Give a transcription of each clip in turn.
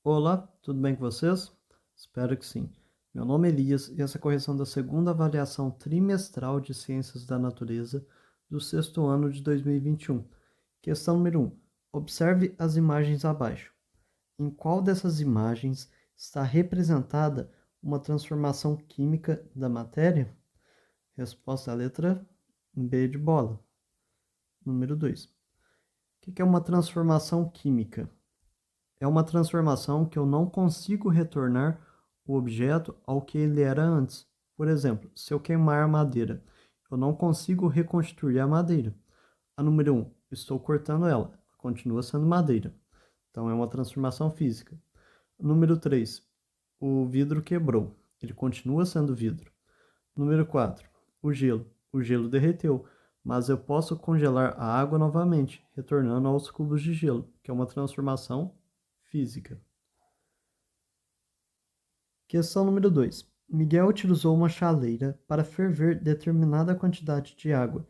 Olá, tudo bem com vocês? Espero que sim. Meu nome é Elias e essa é a correção da segunda avaliação trimestral de Ciências da Natureza do sexto ano de 2021. Questão número 1. Observe as imagens abaixo. Em qual dessas imagens está representada uma transformação química da matéria? Resposta à letra B de bola. Número 2. O que é uma transformação química? É uma transformação que eu não consigo retornar o objeto ao que ele era antes. Por exemplo, se eu queimar a madeira, eu não consigo reconstruir a madeira. A número 1, estou cortando ela, continua sendo madeira. Então é uma transformação física. Número 3, o vidro quebrou, ele continua sendo vidro. Número 4, o gelo. O gelo derreteu, mas eu posso congelar a água novamente, retornando aos cubos de gelo, que é uma transformação física. Questão número 2. Miguel utilizou uma chaleira para ferver determinada quantidade de água.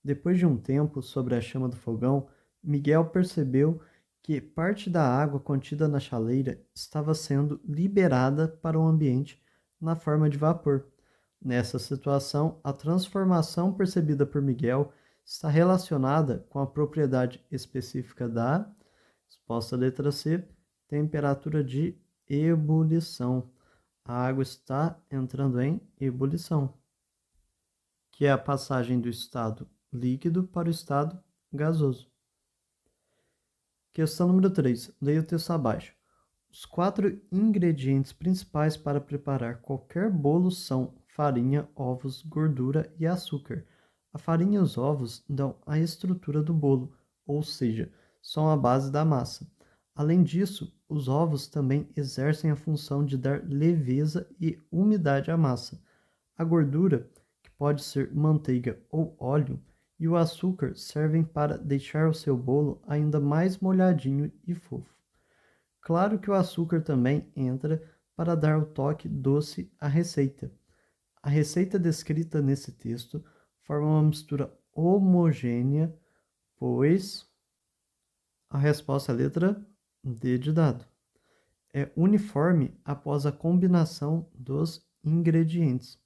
Depois de um tempo sobre a chama do fogão, Miguel percebeu que parte da água contida na chaleira estava sendo liberada para o ambiente na forma de vapor. Nessa situação, a transformação percebida por Miguel está relacionada com a propriedade específica da, resposta letra C, temperatura de ebulição. A água está entrando em ebulição, que é a passagem do estado líquido para o estado gasoso. Questão número 3. Leia o texto abaixo. Os 4 ingredientes principais para preparar qualquer bolo são farinha, ovos, gordura e açúcar. A farinha e os ovos dão a estrutura do bolo, ou seja, são a base da massa. Além disso, os ovos também exercem a função de dar leveza e umidade à massa. A gordura, que pode ser manteiga ou óleo, e o açúcar servem para deixar o seu bolo ainda mais molhadinho e fofo. Claro que o açúcar também entra para dar o toque doce à receita. A receita descrita nesse texto forma uma mistura homogênea, pois a resposta é a letra D de dado. É uniforme após a combinação dos ingredientes.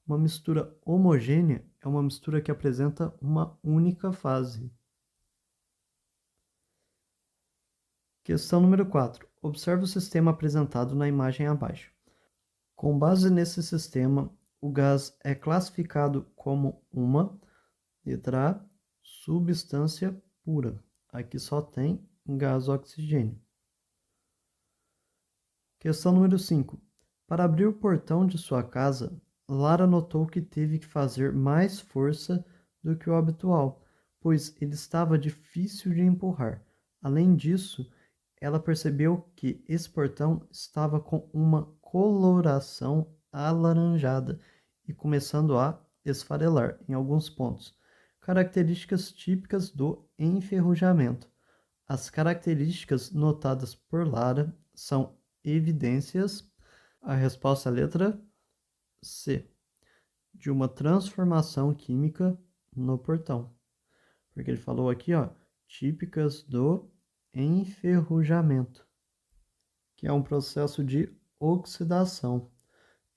Uma mistura homogênea é uma mistura que apresenta uma única fase. Questão número 4. Observe o sistema apresentado na imagem abaixo. Com base nesse sistema, o gás é classificado como uma, letra A, substância pura. Aqui só tem gás oxigênio. Questão número 5. Para abrir o portão de sua casa, Lara notou que teve que fazer mais força do que o habitual, pois ele estava difícil de empurrar. Além disso, ela percebeu que esse portão estava com uma coloração alaranjada e começando a esfarelar em alguns pontos, características típicas do enferrujamento. As características notadas por Lara são evidências, a resposta é a letra C, de uma transformação química no portão. Porque ele falou aqui, ó, típicas do enferrujamento, que é um processo de oxidação,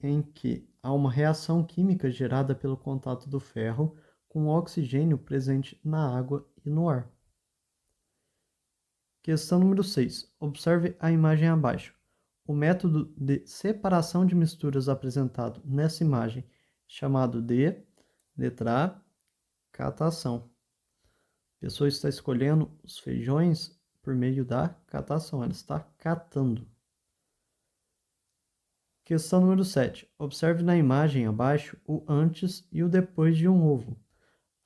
em que há uma reação química gerada pelo contato do ferro com o oxigênio presente na água e no ar. Questão número 6. Observe a imagem abaixo. O método de separação de misturas apresentado nessa imagem, chamado de, letra A, catação. A pessoa está escolhendo os feijões por meio da catação, ela está catando. Questão número 7. Observe na imagem abaixo o antes e o depois de um ovo.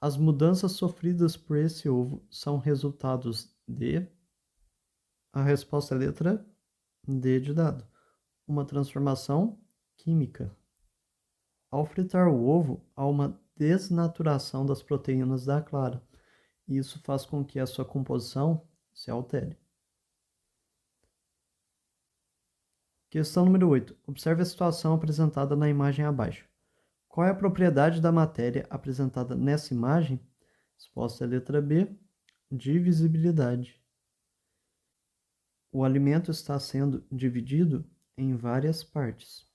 As mudanças sofridas por esse ovo são resultados de... A resposta é a letra D de dado. Uma transformação química. Ao fritar o ovo, há uma desnaturação das proteínas da clara, e isso faz com que a sua composição se altere. Questão número 8. Observe a situação apresentada na imagem abaixo. Qual é a propriedade da matéria apresentada nessa imagem? Resposta é a letra B, divisibilidade. O alimento está sendo dividido em várias partes.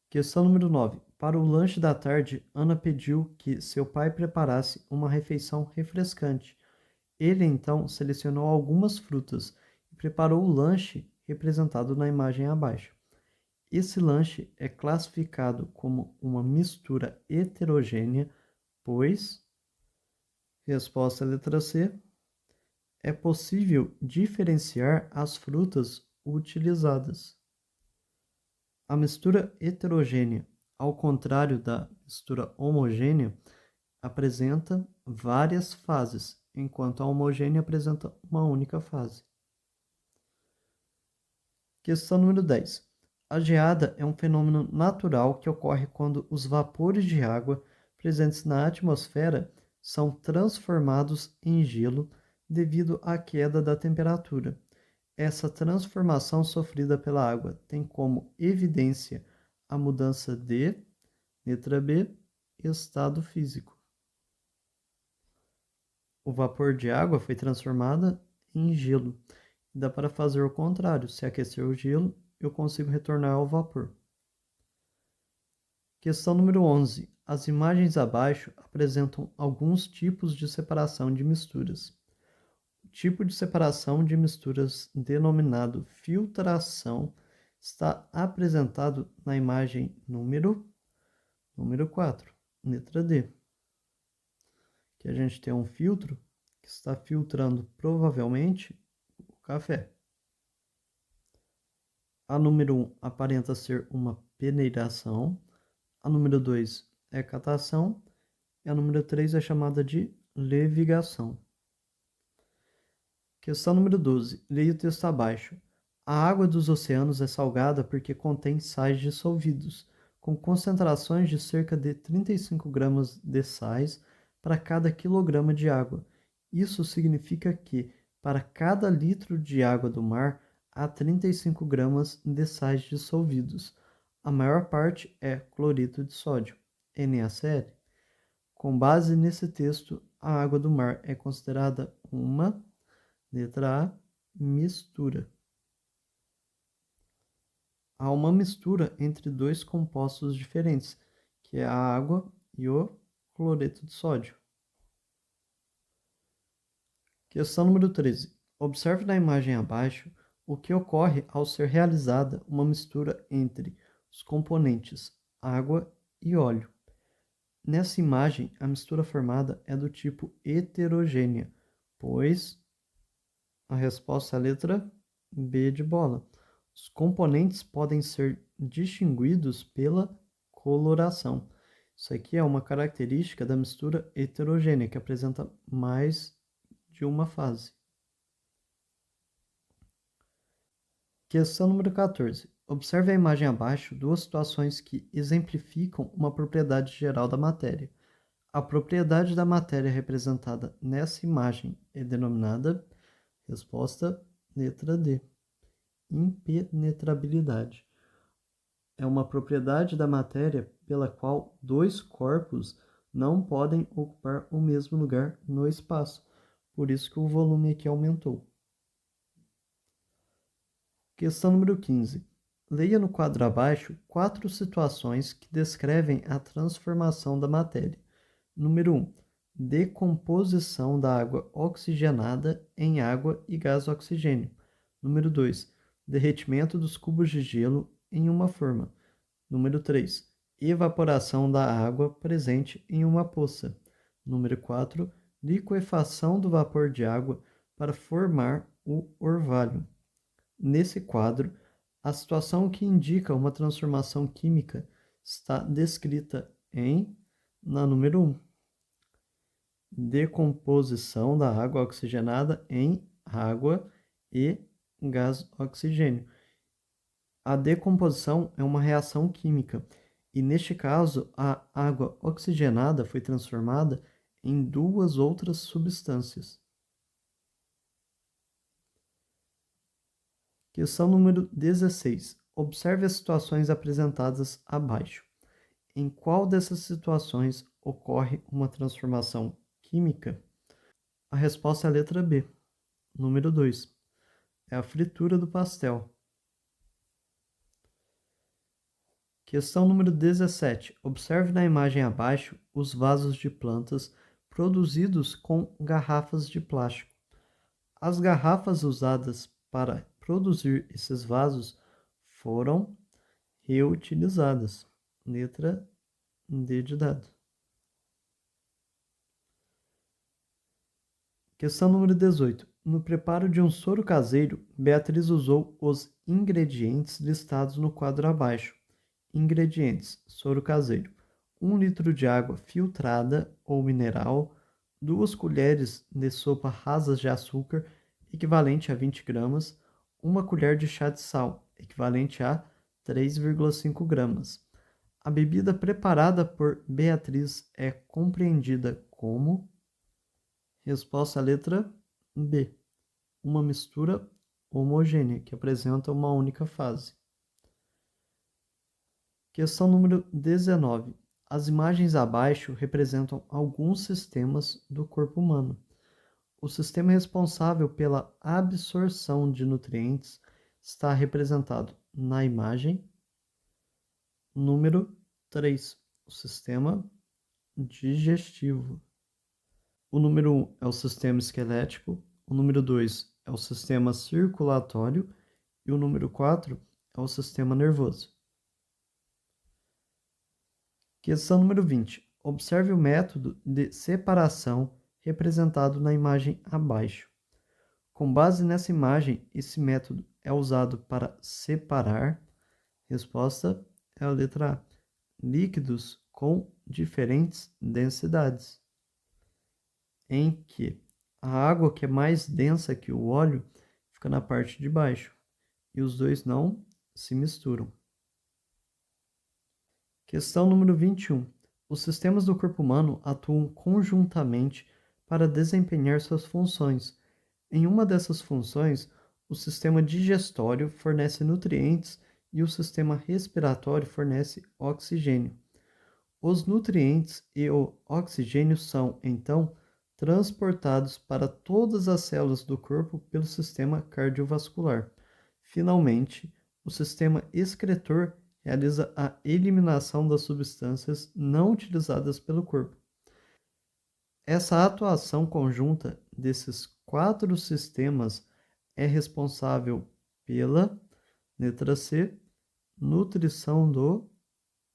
Questão número 9. Para o lanche da tarde, Ana pediu que seu pai preparasse uma refeição refrescante. Ele então selecionou algumas frutas e preparou o lanche representado na imagem abaixo. Esse lanche é classificado como uma mistura heterogênea, pois, resposta letra C, é possível diferenciar as frutas utilizadas. A mistura heterogênea, ao contrário da mistura homogênea, apresenta várias fases, enquanto a homogênea apresenta uma única fase. Questão número 10. A geada é um fenômeno natural que ocorre quando os vapores de água presentes na atmosfera são transformados em gelo devido à queda da temperatura. Essa transformação sofrida pela água tem como evidência a mudança de, letra B, estado físico. O vapor de água foi transformado em gelo. Dá para fazer o contrário. Se aquecer o gelo, eu consigo retornar ao vapor. Questão número 11. As imagens abaixo apresentam alguns tipos de separação de misturas. O tipo de separação de misturas denominado filtração está apresentado na imagem número 4, letra D. Que a gente tem um filtro que está filtrando provavelmente o café. A número 1 aparenta ser uma peneiração. A número 2 é catação. E a número 3 é chamada de levigação. Questão número 12. Leia o texto abaixo. A água dos oceanos é salgada porque contém sais dissolvidos, com concentrações de cerca de 35 gramas de sais para cada quilograma de água. Isso significa que, para cada litro de água do mar, há 35 gramas de sais dissolvidos. A maior parte é cloreto de sódio, NaCl. Com base nesse texto, a água do mar é considerada uma, letra A, mistura. Há uma mistura entre dois compostos diferentes, que é a água e o cloreto de sódio. Questão número 13. Observe na imagem abaixo o que ocorre ao ser realizada uma mistura entre os componentes água e óleo. Nessa imagem, a mistura formada é do tipo heterogênea, pois a resposta é a letra B de bola. Os componentes podem ser distinguidos pela coloração. Isso aqui é uma característica da mistura heterogênea, que apresenta mais de uma fase. Questão número 14. Observe a imagem abaixo duas situações que exemplificam uma propriedade geral da matéria. A propriedade da matéria representada nessa imagem é denominada, resposta, letra D, impenetrabilidade. É uma propriedade da matéria pela qual dois corpos não podem ocupar o mesmo lugar no espaço. Por isso que o volume aqui aumentou. Questão número 15. Leia no quadro abaixo 4 situações que descrevem a transformação da matéria. Número 1. Decomposição da água oxigenada em água e gás oxigênio. Número 2. Derretimento dos cubos de gelo em uma forma. Número 3. Evaporação da água presente em uma poça. Número 4. Liquefação do vapor de água para formar o orvalho. Nesse quadro, a situação que indica uma transformação química está descrita na número 1. Decomposição da água oxigenada em água e gás oxigênio. A decomposição é uma reação química e, neste caso, a água oxigenada foi transformada em duas outras substâncias. Questão número 16. Observe as situações apresentadas abaixo. Em qual dessas situações ocorre uma transformação química? A resposta é a letra B. Número 2 é a fritura do pastel. Questão número 17. Observe na imagem abaixo os vasos de plantas produzidos com garrafas de plástico. As garrafas usadas para produzir esses vasos foram reutilizadas. Letra D de dado. Questão número 18. No preparo de um soro caseiro, Beatriz usou os ingredientes listados no quadro abaixo. Ingredientes: soro caseiro, 1 litro de água filtrada ou mineral, 2 colheres de sopa rasas de açúcar, equivalente a 20 gramas, 1 colher de chá de sal, equivalente a 3,5 gramas. A bebida preparada por Beatriz é compreendida como... Resposta à letra B. Uma mistura homogênea, que apresenta uma única fase. Questão número 19. As imagens abaixo representam alguns sistemas do corpo humano. O sistema responsável pela absorção de nutrientes está representado na imagem número 3, o sistema digestivo. O número 1 é o sistema esquelético, o número 2 é o sistema circulatório e o número 4 é o sistema nervoso. Questão número 20. Observe o método de separação representado na imagem abaixo. Com base nessa imagem, esse método é usado para separar. Resposta é a letra A. Líquidos com diferentes densidades, em que a água que é mais densa que o óleo fica na parte de baixo e os dois não se misturam. Questão número 21. Os sistemas do corpo humano atuam conjuntamente para desempenhar suas funções. Em uma dessas funções, o sistema digestório fornece nutrientes e o sistema respiratório fornece oxigênio. Os nutrientes e o oxigênio são, então, transportados para todas as células do corpo pelo sistema cardiovascular. Finalmente, o sistema excretor realiza a eliminação das substâncias não utilizadas pelo corpo. Essa atuação conjunta desses 4 sistemas é responsável pela, letra C, nutrição do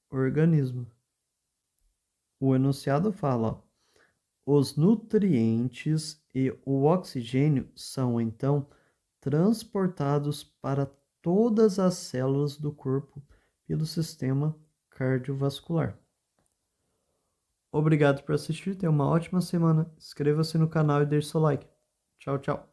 organismo. O enunciado fala: os nutrientes e o oxigênio são, então, transportados para todas as células do corpo pelo sistema cardiovascular. Obrigado por assistir, tenha uma ótima semana, inscreva-se no canal e deixe seu like. Tchau, tchau.